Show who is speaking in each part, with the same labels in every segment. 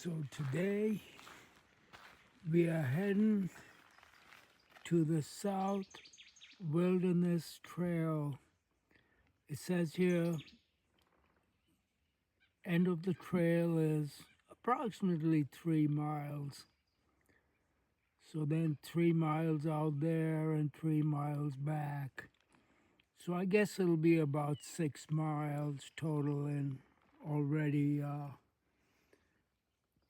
Speaker 1: So today we are heading to the South Wilderness Trail. It says here, end of the trail is approximately 3 miles. So then 3 miles out there and 3 miles back. So I guess it'll be about 6 miles total and already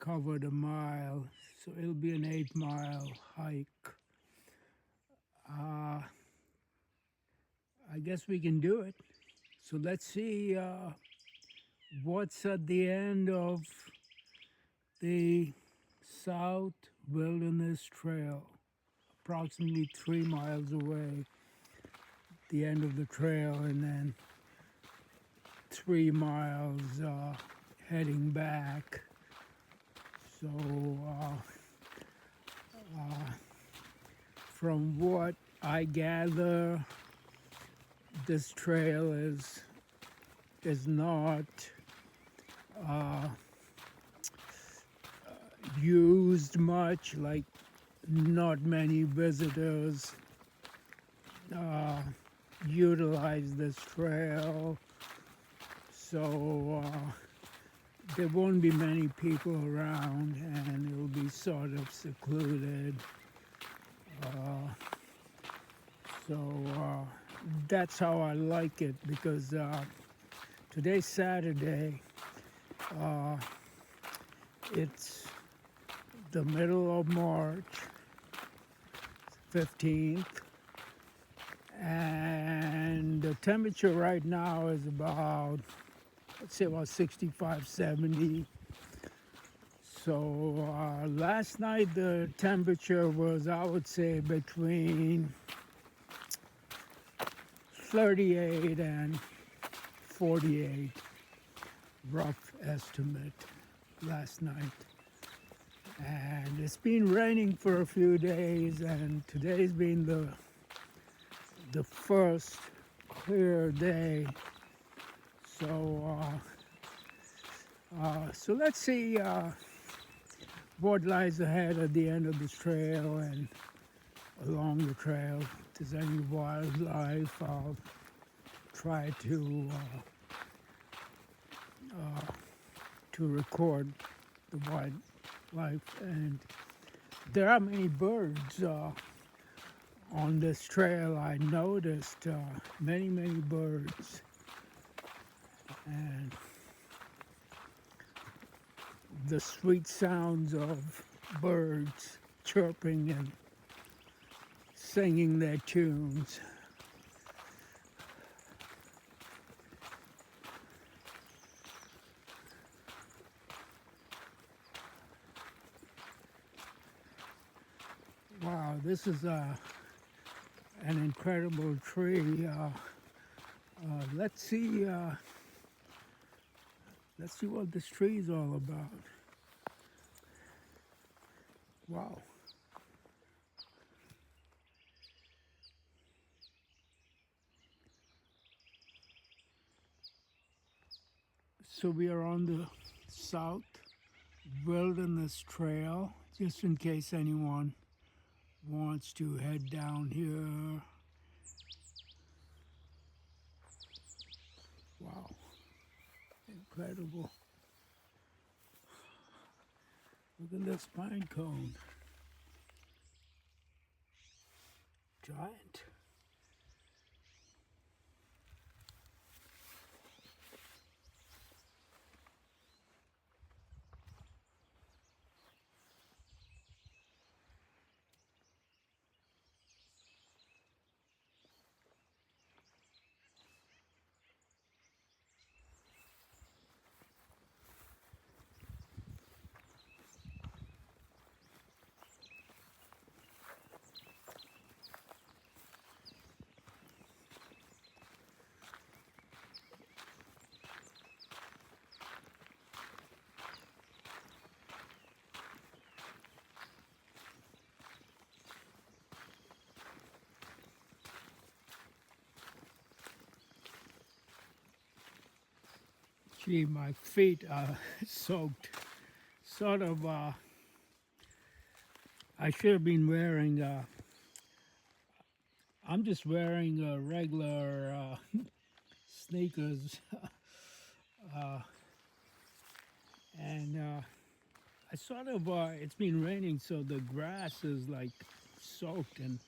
Speaker 1: covered a mile. So it'll be an 8-mile hike. I guess we can do it. So let's see what's at the end of the South Wilderness Trail. Approximately 3 miles away, the end of the trail, and then 3 miles heading back. So from what I gather, this trail is not used much, like not many visitors utilize this trail, so there won't be many people around and it will be sort of secluded. So that's how I like it, because today's Saturday. It's the middle of March, 15th, and the temperature right now is about, let's say about 65, 70. So last night the temperature was, I would say, between 38 and 48, rough estimate last night. And it's been raining for a few days, and today's been the first clear day. So so let's see what lies ahead at the end of this trail and along the trail. If there's any wildlife, I'll try to record the wildlife. And there are many birds on this trail. I noticed many birds, and the sweet sounds of birds chirping and singing their tunes. Wow, this is an incredible tree. Let's see what this tree is all about. Wow. So we are on the South Wilderness Trail, just in case anyone wants to head down here. Wow, incredible. Look at this pine cone. Giant. Gee, my feet are soaked sort of, I should have been wearing, I'm just wearing regular sneakers. And I sort of, it's been raining, so the grass is like soaked, and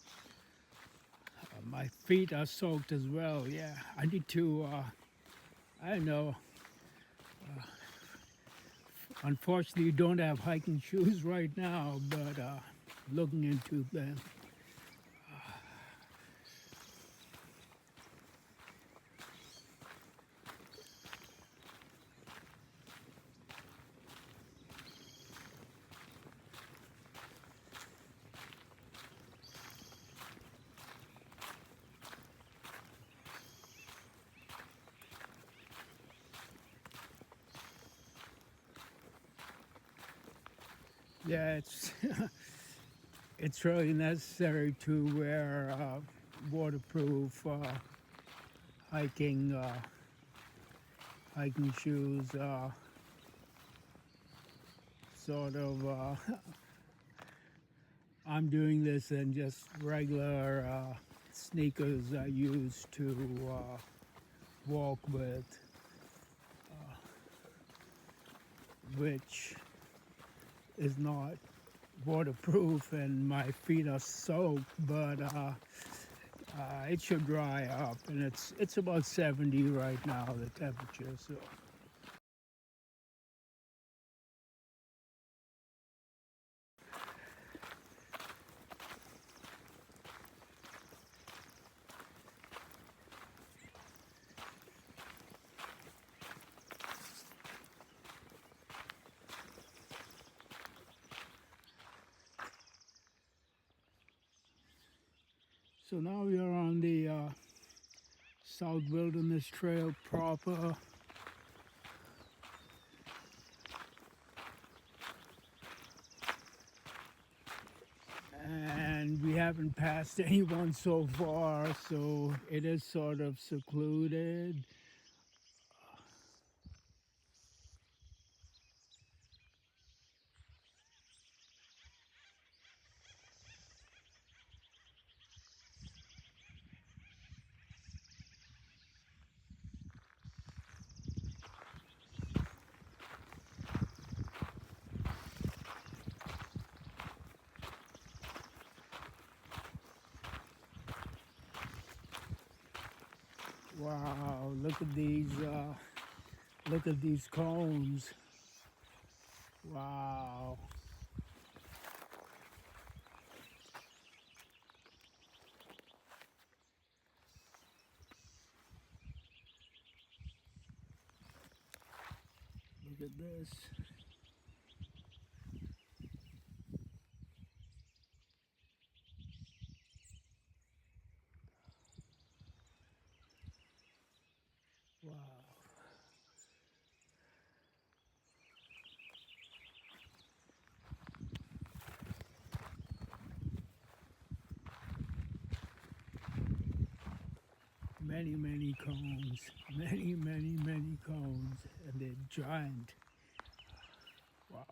Speaker 1: my feet are soaked as well. Yeah, I need to, I don't know. Unfortunately, don't have hiking shoes right now, but looking into them. Yeah, it's it's really necessary to wear waterproof hiking hiking shoes. Sort of, I'm doing this in just regular sneakers I use to walk with, which is not waterproof, and my feet are soaked, but it should dry up, and it's about 70 right now, the temperature. So now we are on the South Wilderness Trail proper. And we haven't passed anyone so far, so it is sort of secluded. Wow, look at these cones. Wow. Look at this. Wow. Many cones. Many cones. And they're giant. Wow.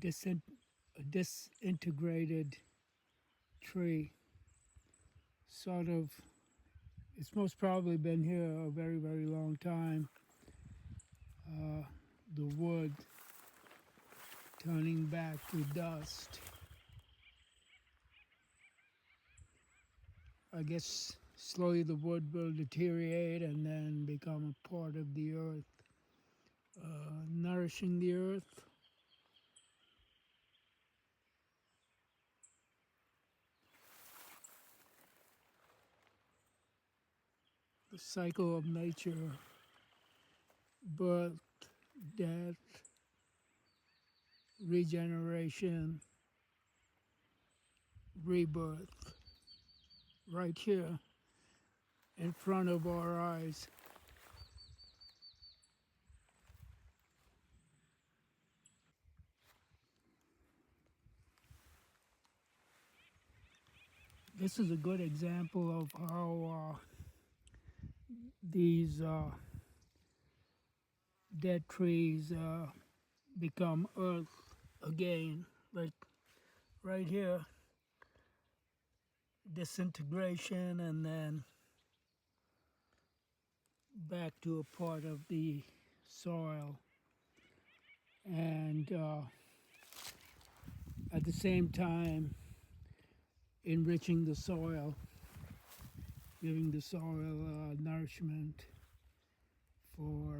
Speaker 1: a disintegrated tree. Sort of, it's most probably been here a very, very long time. The wood turning back to dust. I guess slowly the wood will deteriorate and then become a part of the earth, nourishing the earth. The cycle of nature, birth, death, regeneration, rebirth, right here in front of our eyes. This is a good example of how these dead trees become earth again. Like right here, disintegration and then back to a part of the soil. And at the same time, enriching the soil, giving the soil nourishment for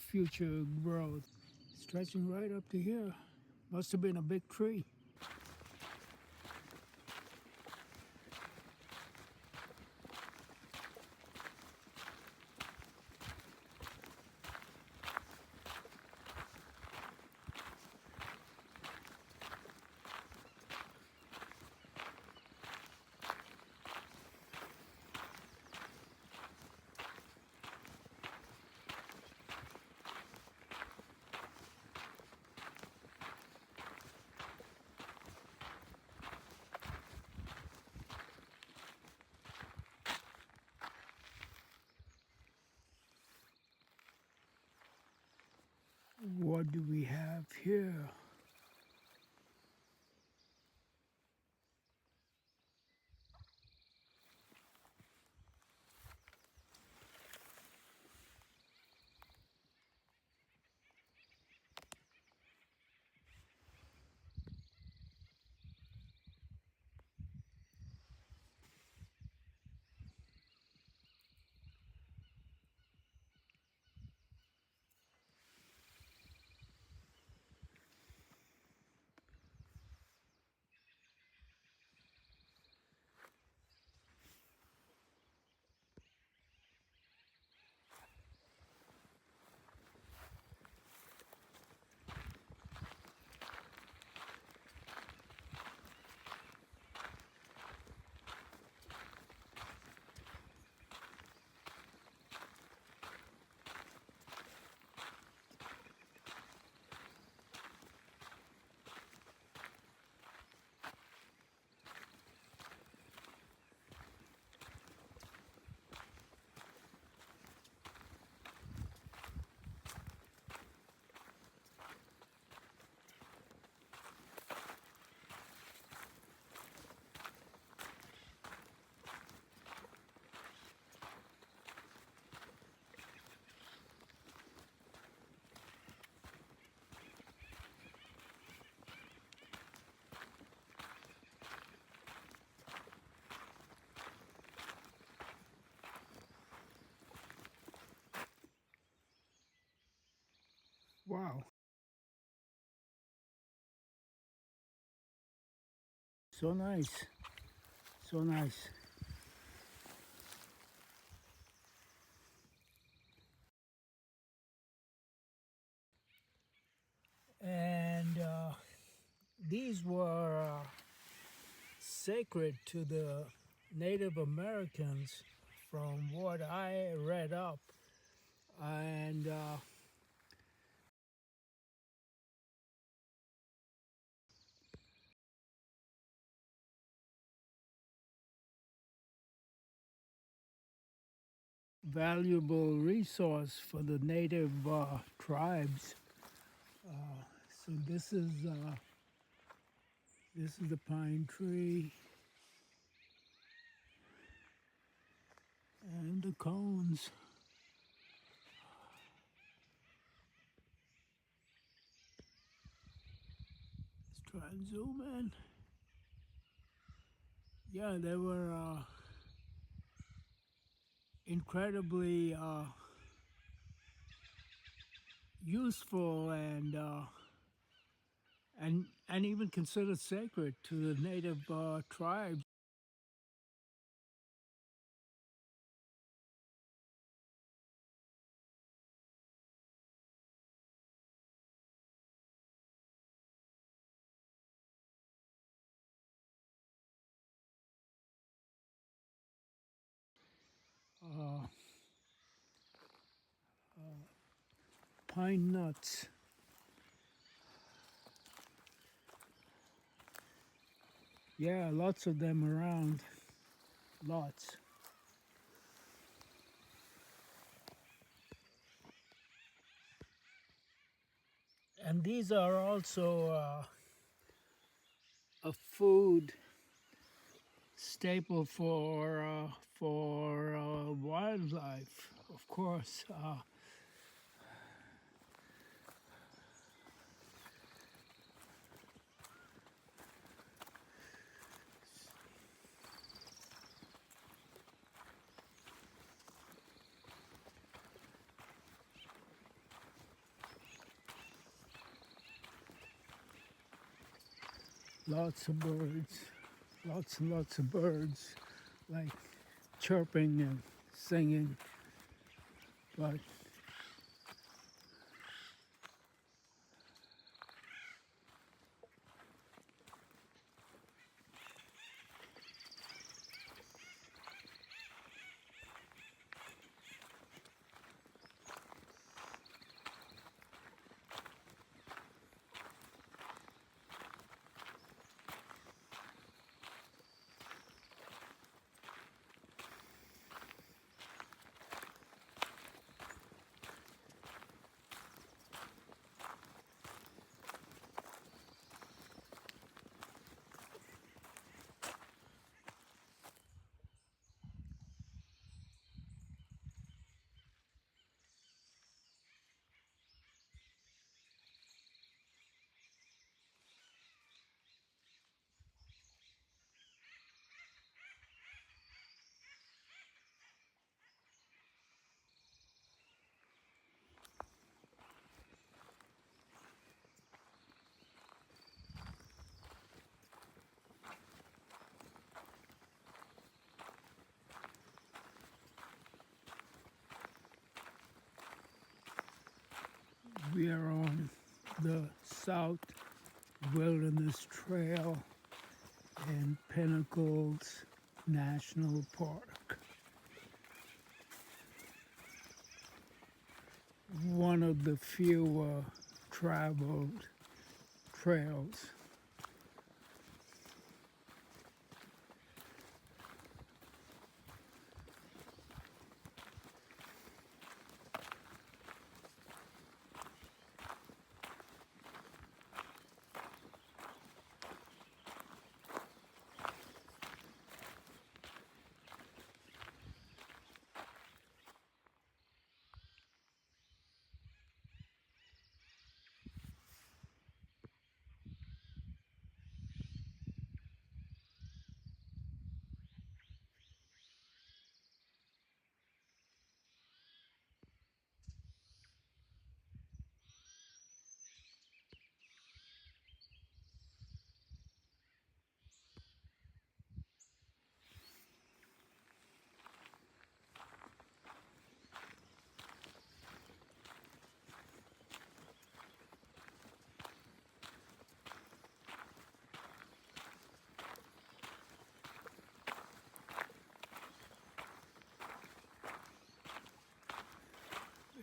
Speaker 1: future growth. Stretching right up to here. Must have been a big tree. What do we have here? Wow. So nice. So nice. And these were sacred to the Native Americans from what I read up. And valuable resource for the native tribes. So this is the pine tree and the cones. Let's try and zoom in. Yeah, they were incredibly useful and even considered sacred to the native tribes. Uh, Pine nuts. Yeah, lots of them around. Lots. And these are also a food staple for wildlife, of course. Lots of birds, lots and lots of birds, like chirping and singing. But we are on the South Wilderness Trail in Pinnacles National Park. One of the fewer traveled trails.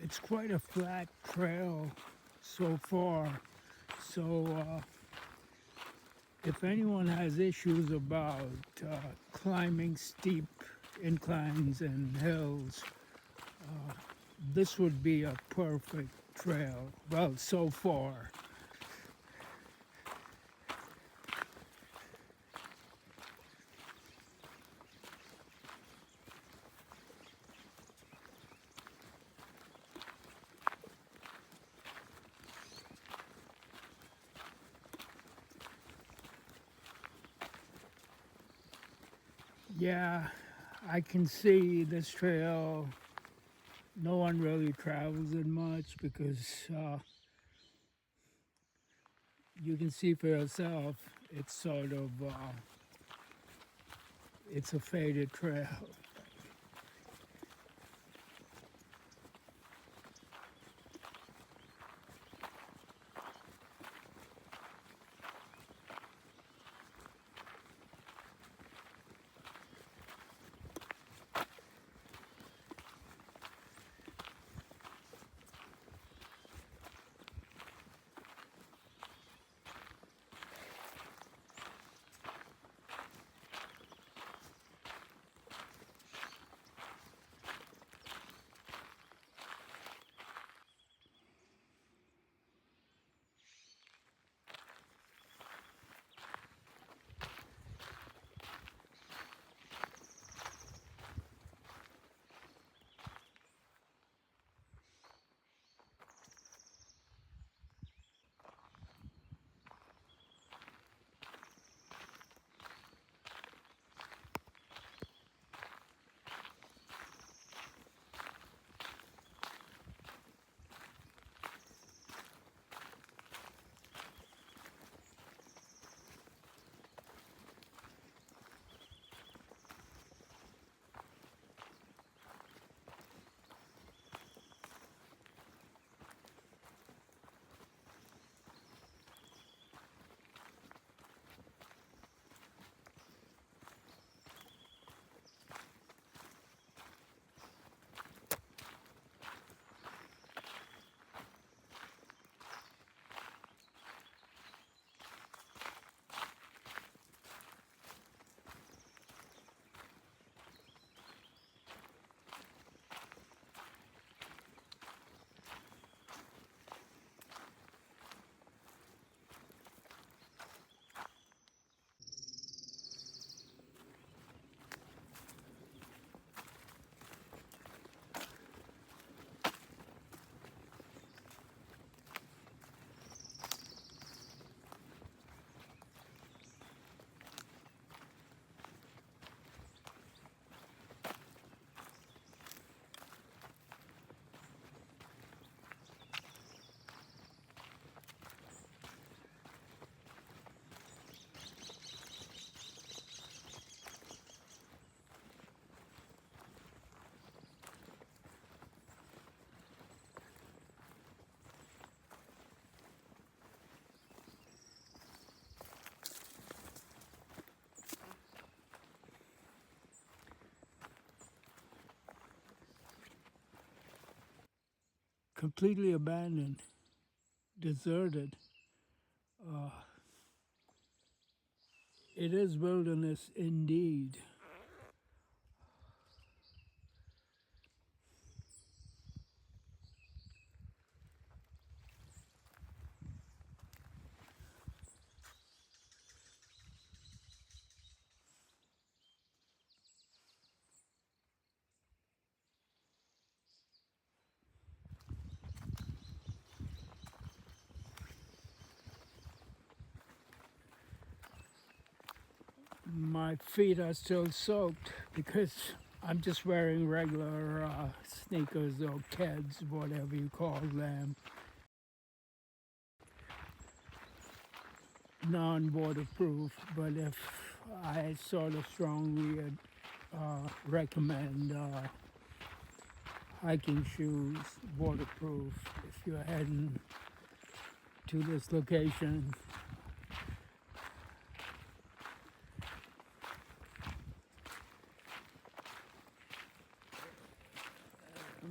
Speaker 1: It's quite a flat trail so far. So if anyone has issues about climbing steep inclines and hills, this would be a perfect trail. Well, so far. Yeah, I can see this trail. No one really travels it much because you can see for yourself. It's sort of it's a faded trail. Completely abandoned, deserted. Uh, it is wilderness indeed. My feet are still soaked because I'm just wearing regular sneakers or Keds, whatever you call them, non-waterproof. But if I sort of strongly recommend hiking shoes, waterproof, if you're heading to this location.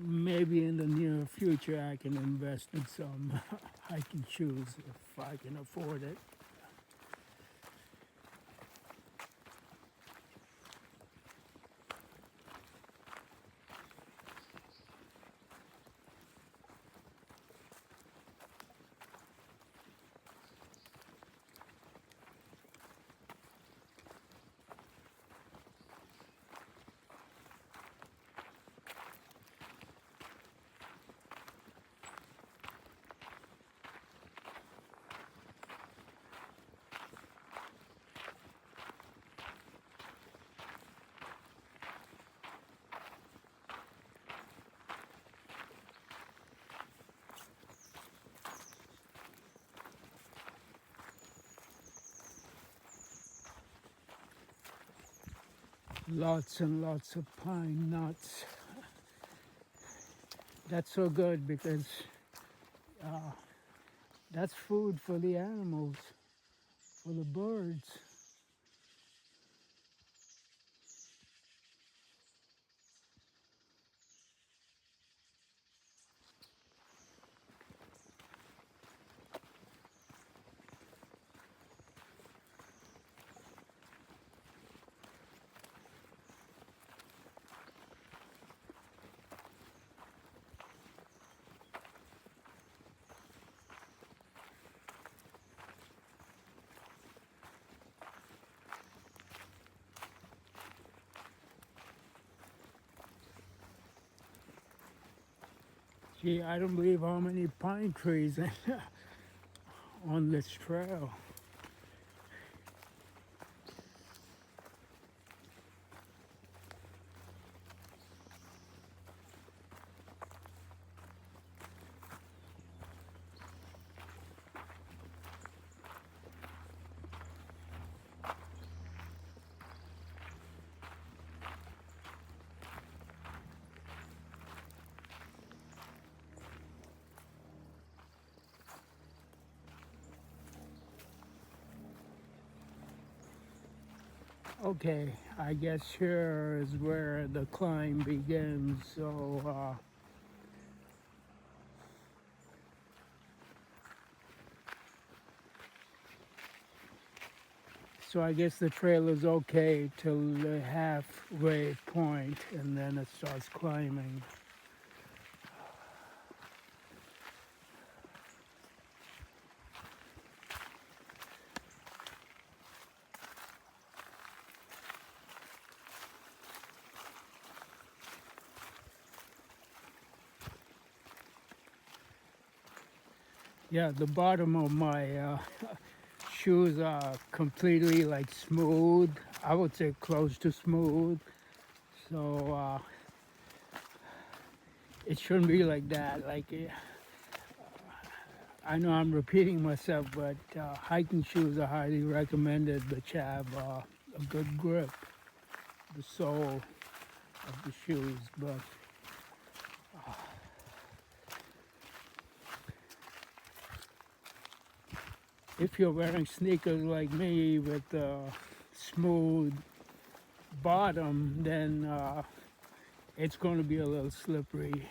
Speaker 1: Maybe in the near future I can invest in some hiking shoes if I can afford it. Lots and lots of pine nuts. That's so good because that's food for the animals, for the birds. Gee, I don't believe how many pine trees on this trail. Okay, I guess here is where the climb begins. So I guess the trail is okay till the halfway point, and then it starts climbing. Yeah, the bottom of my shoes are completely like smooth. I would say close to smooth. So it shouldn't be like that. I know I'm repeating myself, but hiking shoes are highly recommended, which have a good grip, the sole of the shoes. But if you're wearing sneakers like me with a smooth bottom, then it's going to be a little slippery.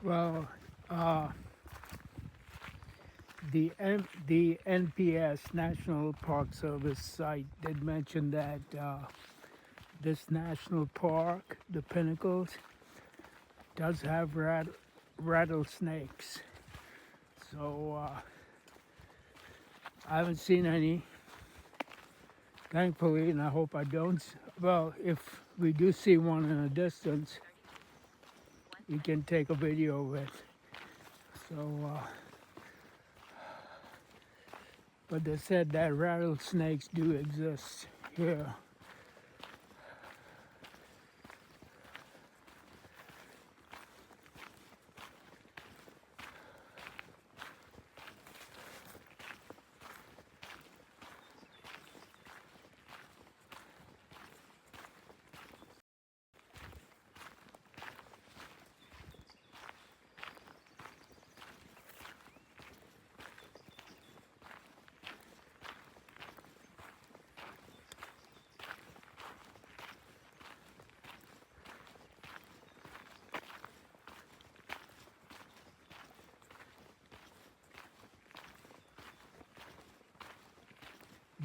Speaker 1: Well, uh, the NPS National Park Service site did mention that this national park, the Pinnacles, does have rattlesnakes. So I haven't seen any, thankfully, and I hope I don't. Well, if we do see one in the distance, we can take a video of it. So, but they said that rattlesnakes do exist here.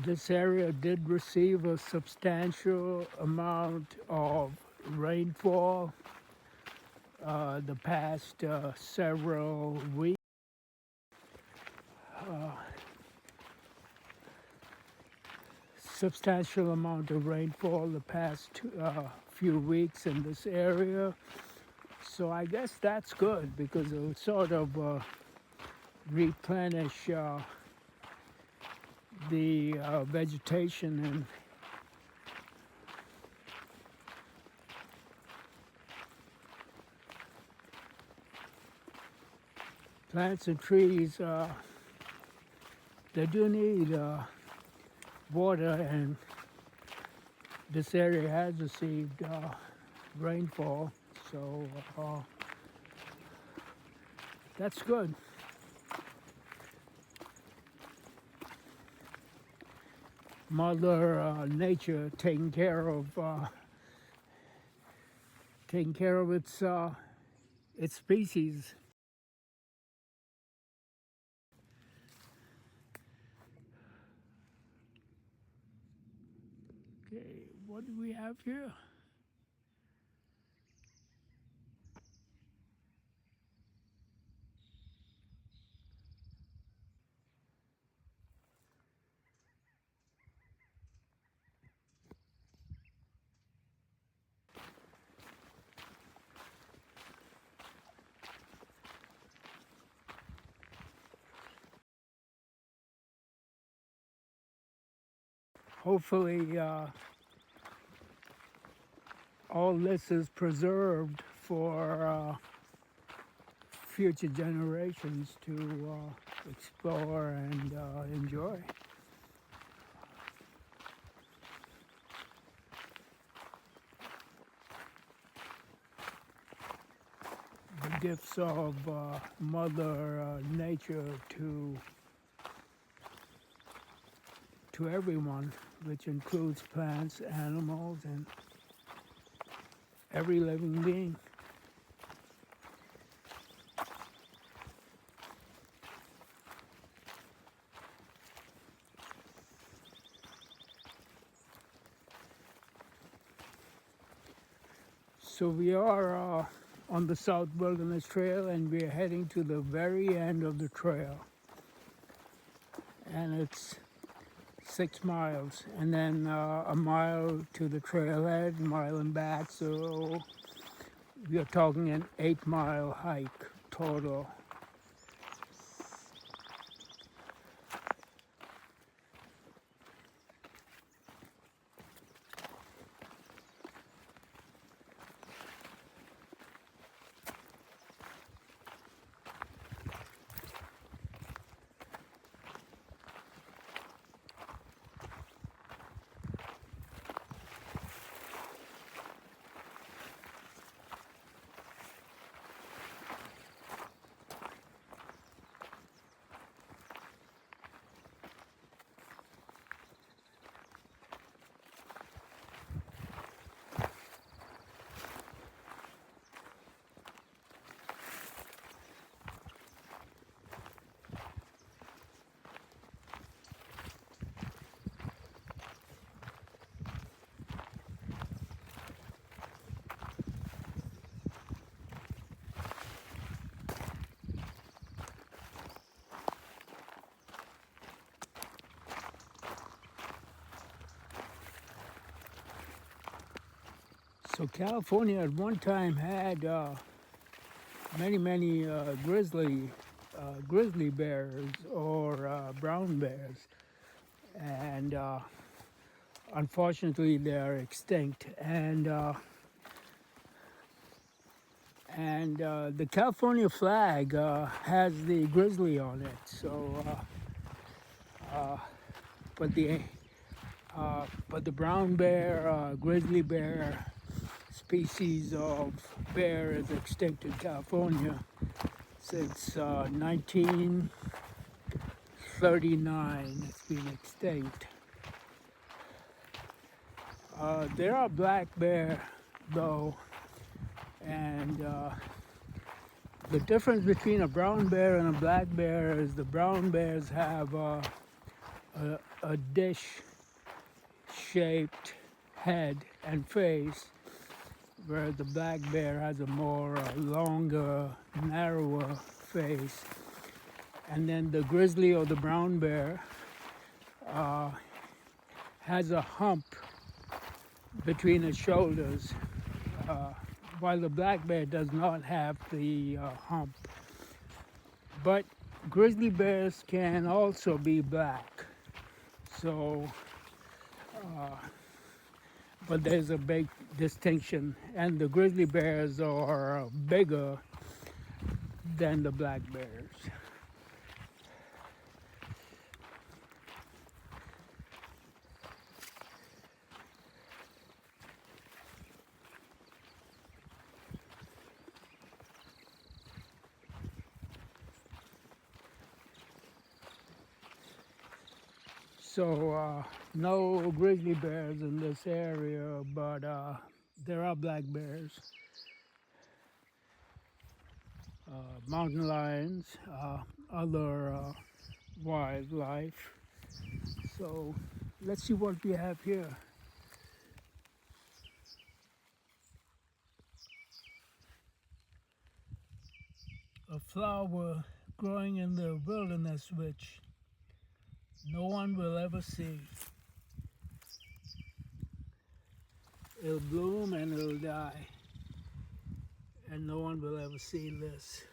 Speaker 1: This area did receive a substantial amount of rainfall the past several weeks. Substantial amount of rainfall the past few weeks in this area. So I guess that's good because it will sort of replenish the vegetation and plants and trees. They do need water, and this area has received rainfall, so that's good. Mother Nature taking care of its species. Okay, what do we have here? Hopefully all this is preserved for future generations to explore and enjoy. The gifts of Mother Nature to everyone, which includes plants, animals, and every living being. So we are on the South Wilderness Trail, and we're heading to the very end of the trail. And it's 6 miles, and then a mile to the trailhead, a mile and back, so we're talking an 8-mile hike total. So California at one time had many grizzly bears or brown bears, and unfortunately they are extinct. And the California flag has the grizzly on it. So, but the brown bear, grizzly bear species of bear is extinct in California since 1939. It's been extinct. There are black bear though, and the difference between a brown bear and a black bear is the brown bears have a dish-shaped head and face, whereas the black bear has a more longer, narrower face. And then the grizzly or the brown bear has a hump between its shoulders, while the black bear does not have the hump. But grizzly bears can also be black. So, but there's a big distinction, and the grizzly bears are bigger than the black bears. So no grizzly bears in this area, but there are black bears, mountain lions, other wildlife. So let's see what we have here. A flower growing in the wilderness which no one will ever see. It'll bloom and it'll die, and no one will ever see this.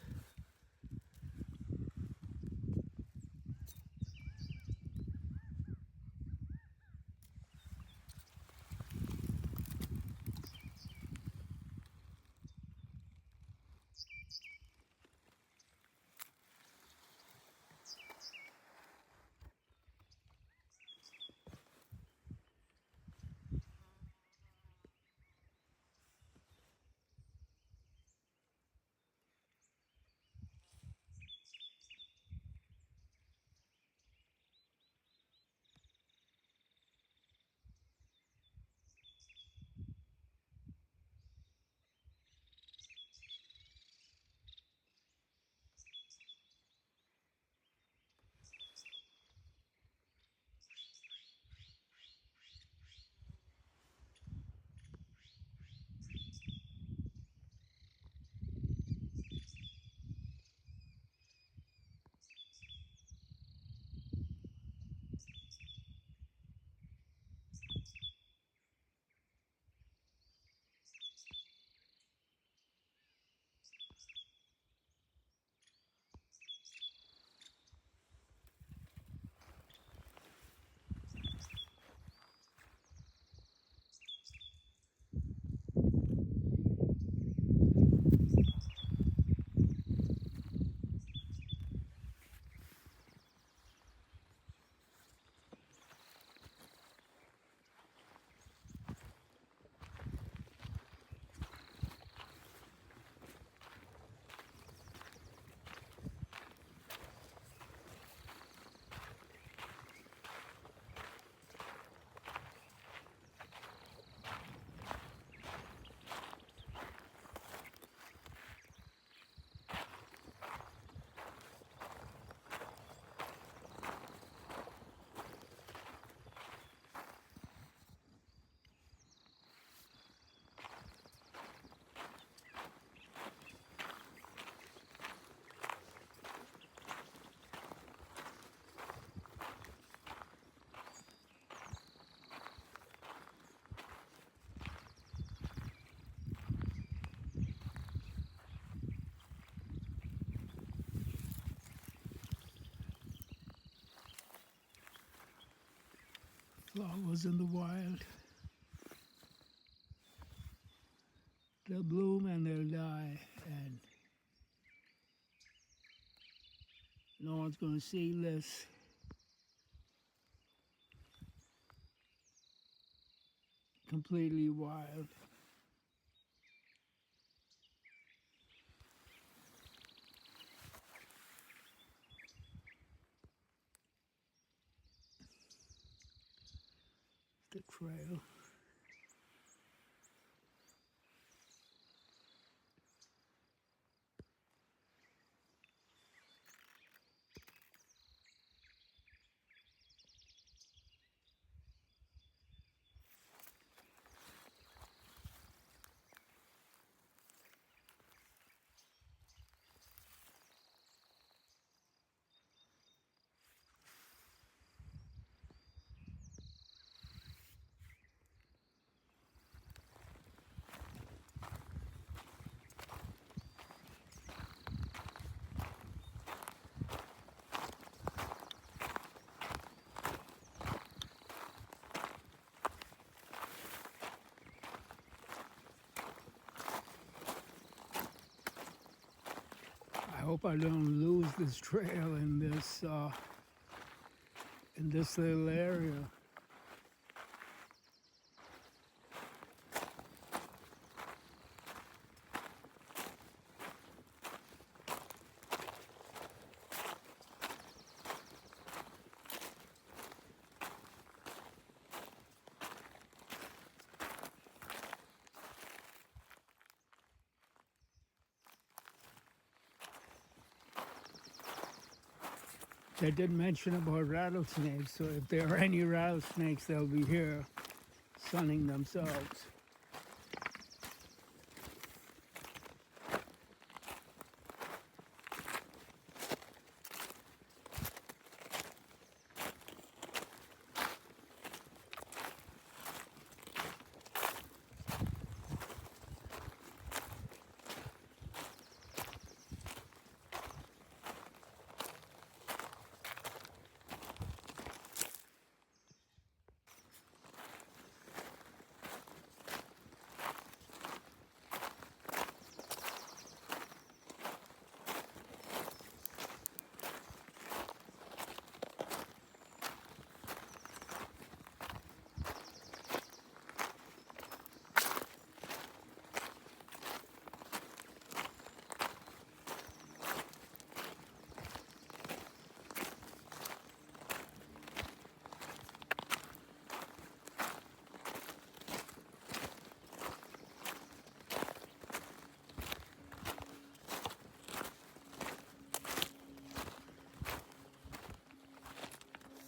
Speaker 1: Flowers in the wild. They'll bloom and they'll die, and no one's going to see this. Completely wild. The trail. I hope I don't lose this trail in this little area. They did mention about rattlesnakes, so if there are any rattlesnakes, they'll be here sunning themselves.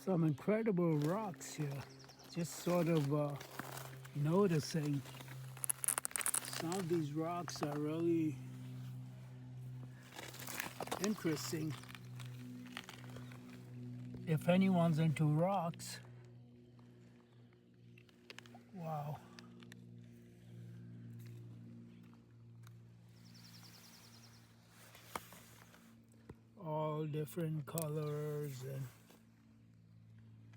Speaker 1: Some incredible rocks here. Just sort of noticing some of these rocks are really interesting. If anyone's into rocks, wow. All different colors and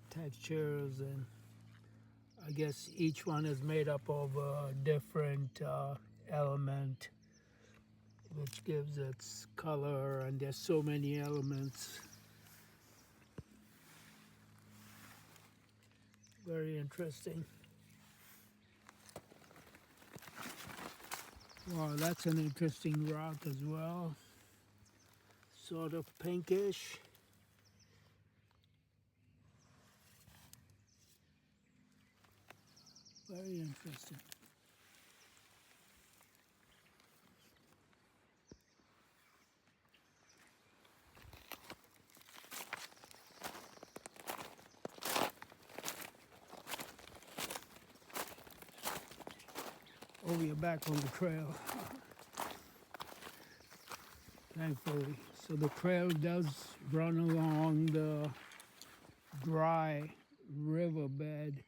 Speaker 1: textures, and I guess each one is made up of a different element, which gives its color, and there's so many elements. Very interesting. Wow, that's an interesting rock as well. Sort of pinkish. Very interesting. Oh, we are back on the trail. Thankfully. So the trail does run along the dry riverbed.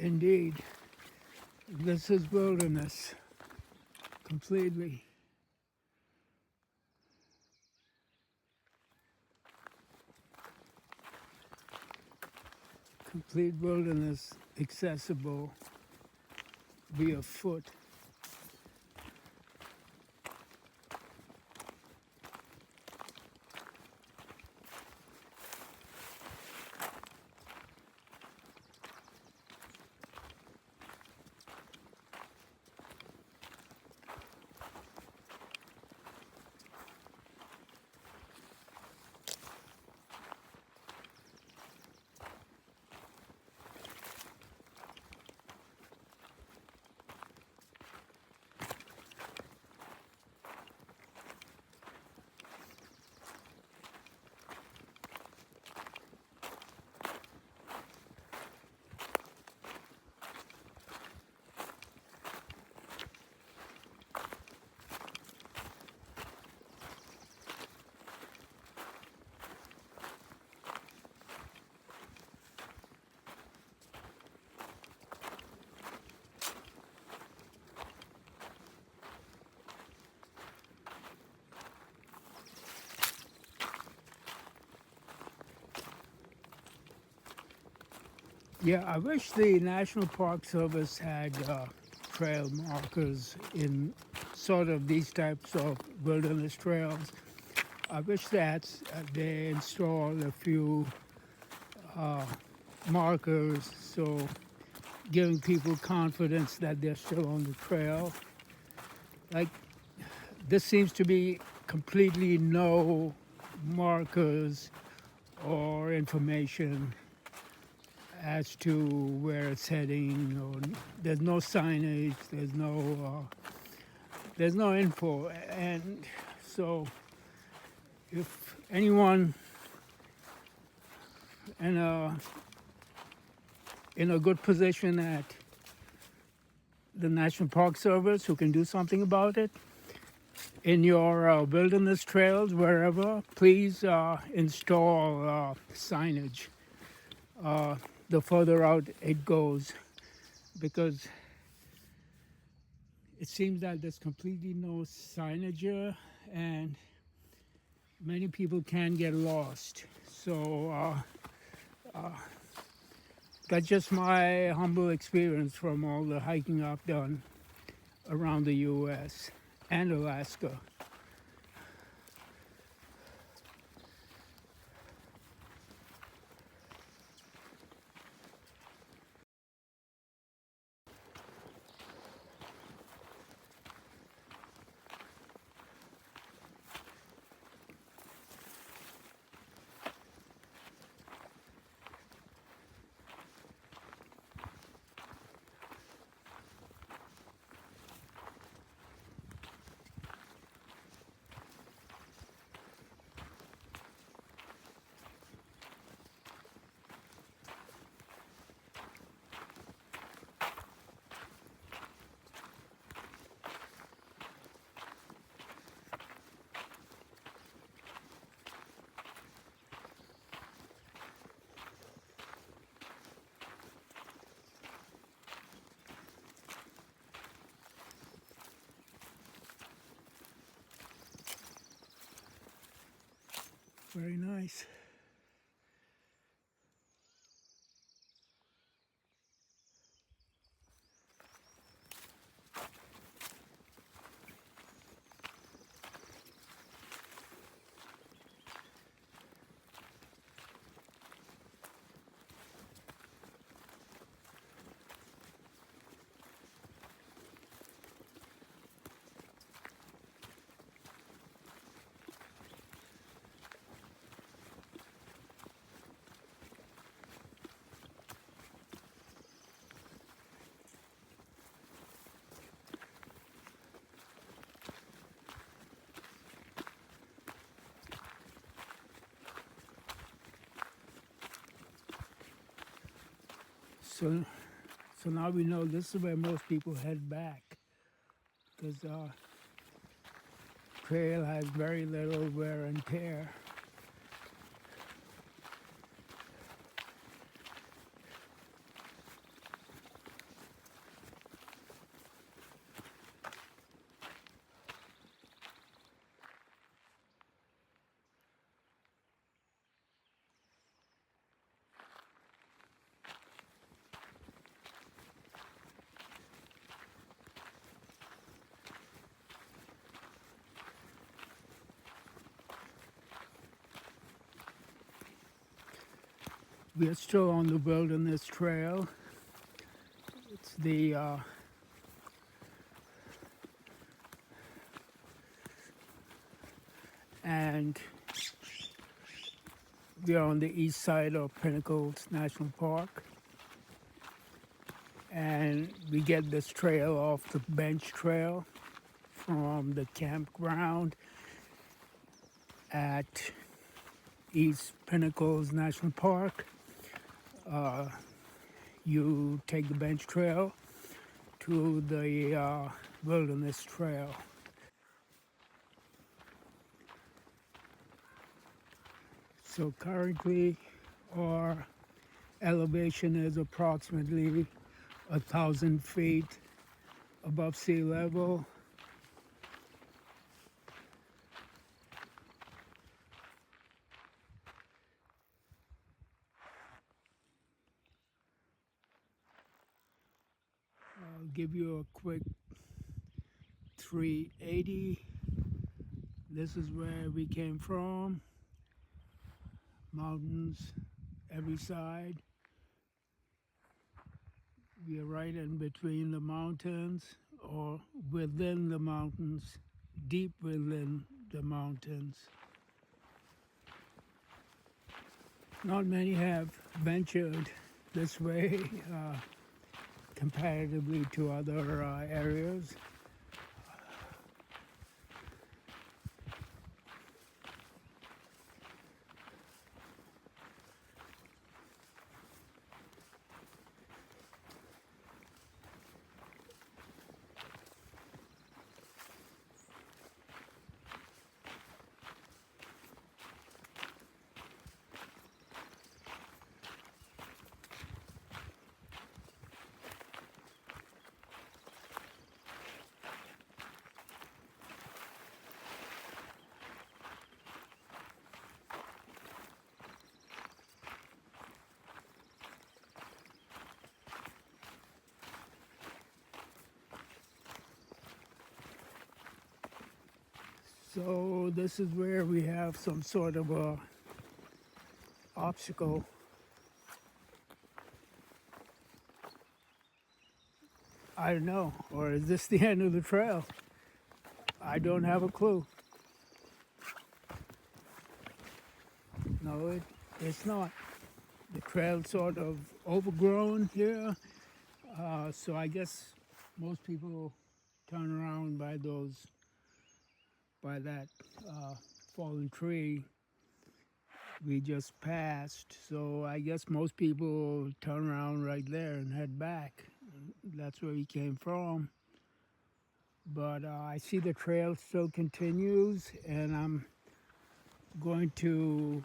Speaker 1: Indeed, this is wilderness completely. Complete wilderness accessible via foot. Yeah, I wish the National Park Service had trail markers in sort of these types of wilderness trails. I wish that they installed a few markers, so giving people confidence that they're still on the trail. Like, this seems to be completely no markers or information as to where it's heading. Or there's no signage. There's no info. And so, if anyone in a good position at the National Park Service who can do something about it, in your wilderness trails, wherever, please install signage the further out it goes, because it seems that there's completely no signage here, and many people can get lost. So that's just my humble experience from all the hiking I've done around the U.S. and Alaska. Very nice. So now we know this is where most people head back, because trail has very little wear and tear. We are still on the Wilderness Trail. It's the and we are on the east side of Pinnacles National Park. And we get this trail off the bench trail from the campground at East Pinnacles National Park. You take the bench trail to the Wilderness Trail. So currently our elevation is approximately 1,000 feet above sea level. I'll give you a quick 380. This is where we came from. Mountains every side. We are right in between the mountains or within the mountains, deep within the mountains. Not many have ventured this way comparatively to other areas. So this is where we have some sort of a obstacle. I don't know, or is this the end of the trail? I don't have a clue. No, it's not. The trail's sort of overgrown here, so I guess most people turn around by that fallen tree we just passed. So I guess most people turn around right there and head back. That's where we came from. But I see the trail still continues, and I'm going to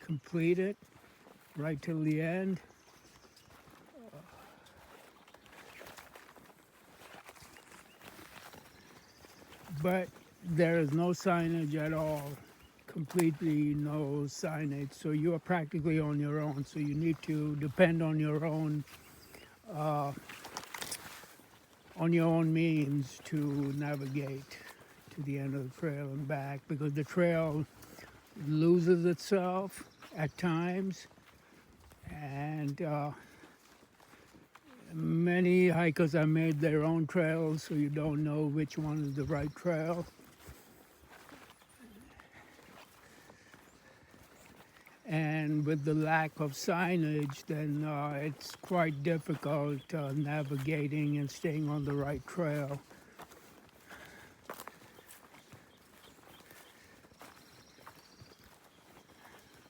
Speaker 1: complete it right till the end. But there is no signage at all, completely no signage. So you are practically on your own. So you need to depend on your own means to navigate to the end of the trail and back, because the trail loses itself at times, and many hikers have made their own trails, so you don't know which one is the right trail. And with the lack of signage, then it's quite difficult navigating and staying on the right trail.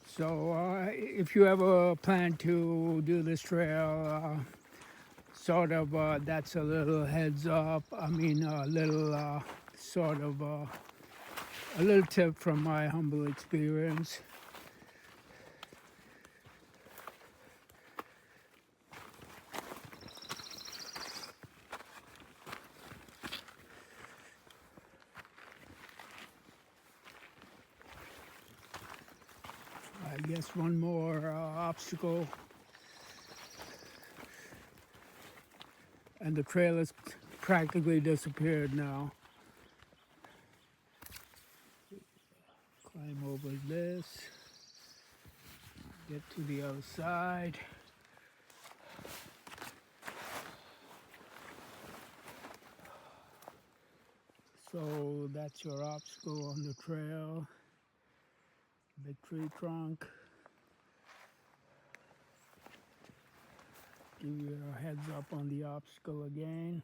Speaker 1: So if you ever plan to do this trail, that's a little heads up. I mean, a little a little tip from my humble experience. I guess one more obstacle, and the trail has practically disappeared now. Climb over this. Get to the other side. So that's your obstacle on the trail. Big tree trunk. Give you a heads up on the obstacle again.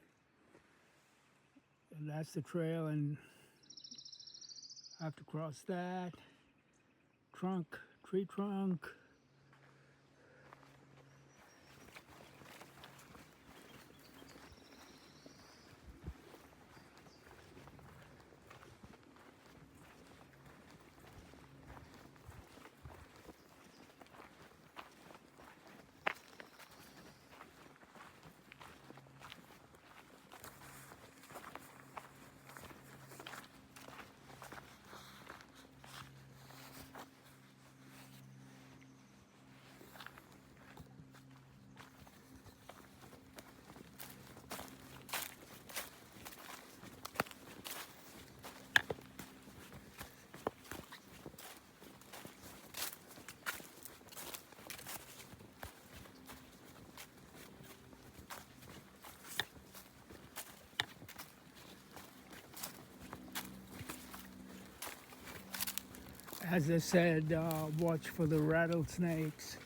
Speaker 1: And that's the trail, and I have to cross that. Trunk, tree trunk. As I said, watch for the rattlesnakes.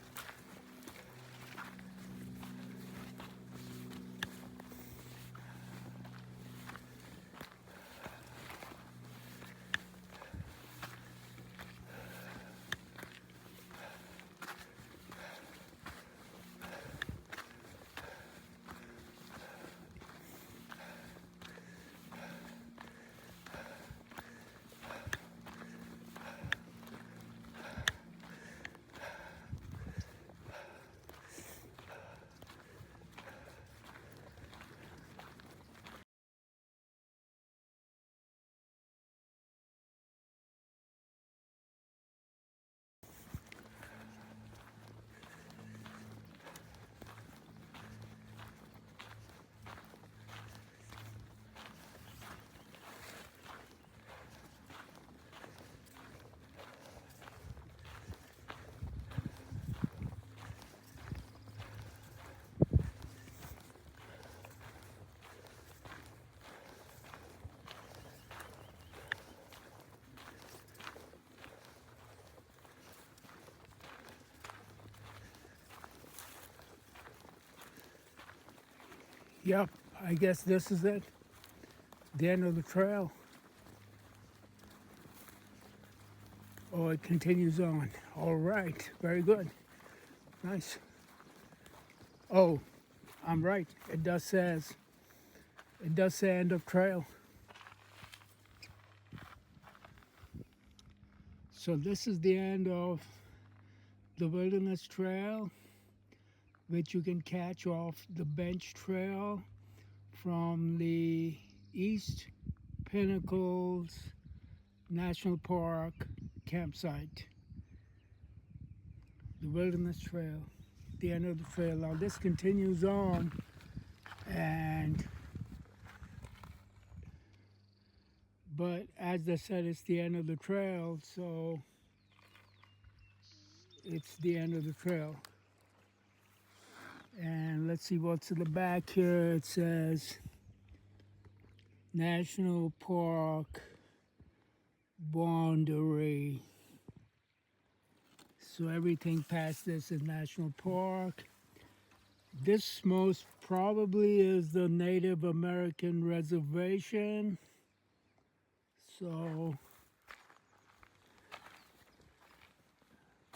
Speaker 1: Yep, I guess this is it. The end of the trail. Oh, it continues on. All right, very good. Nice. Oh, I'm right. It does say end of trail. So this is the end of the Wilderness Trail, which you can catch off the Bench Trail from the East Pinnacles National Park campsite. The Wilderness Trail, the end of the trail. Now this continues on, but as I said, it's the end of the trail, so it's the end of the trail. And let's see what's in the back here. It says National Park boundary. So everything past this is National Park. This most probably is the Native American reservation. So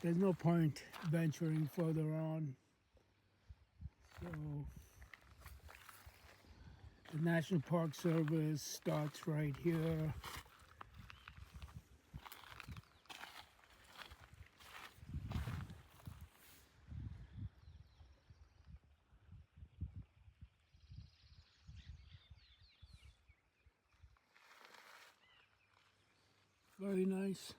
Speaker 1: there's no point venturing further on. So the National Park Service starts right here. Very nice.